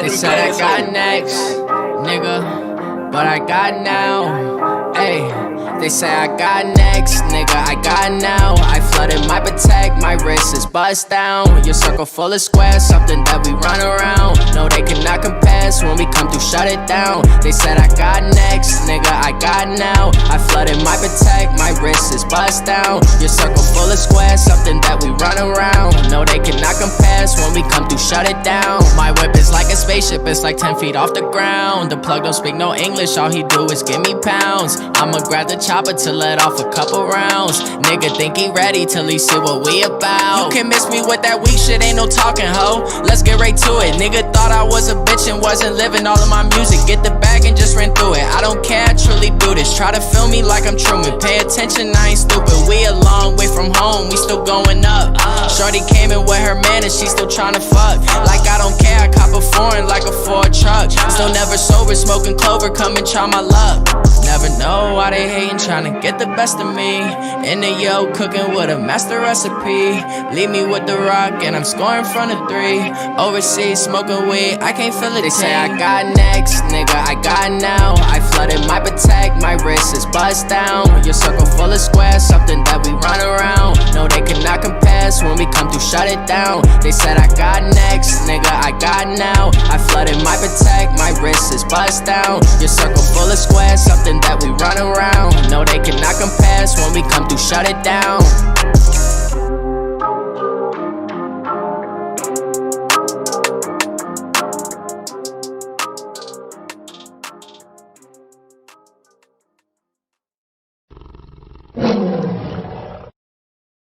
They said I got next, nigga, but I got now. Ayy, they say I got next, nigga, I got now. I flooded my Protect, my wrist is bust down. Your circle full of squares, something that we run around. No, they cannot compare, so when we come through, shut it down. They said I got next, nigga, I got now. I flooded my Protect, my wrist is bust down. Your circle full of squares, something that we run around. No, they cannot compare, so when we come through, shut it down. My whip is like a spaceship, it's like 10 feet off the ground. The plug don't speak no English, all he do is give me pounds. I'ma grab the chopper to let off a couple rounds. Nigga think he ready till he see what we about. You can miss me with that weak shit, ain't no talking, ho. Let's get right to it. Nigga thought I was a bitch and wasn't living all of my music. Get the bag and just ran through it. I don't care, I truly do this. Try to feel me like I'm Truman. Pay attention, I ain't stupid. We a long way from home, we still going up. Shorty came in with her man and she still tryna fuck. Like I don't care, I cop a foreign like a Ford truck. Still never sober, smoking clover, come and try my luck. Never know why they hatin', tryna get the best of me. In the yo, cooking with a master recipe. Leave me with the rock and I'm scoring from the 3. Overseas, smoking weed, I can't feel it. They say I got next, nigga, I got now. I flooded my Protect, my wrist is bust down. Your circle full of squares, something that we run around. No, they cannot compare, so when we come through, shut it down. They said I got next, nigga, I got now. I flooded my Protect, my wrist is bust down. Your circle full of squares, something that we run around. No, they cannot compare, so when we come through, shut it down.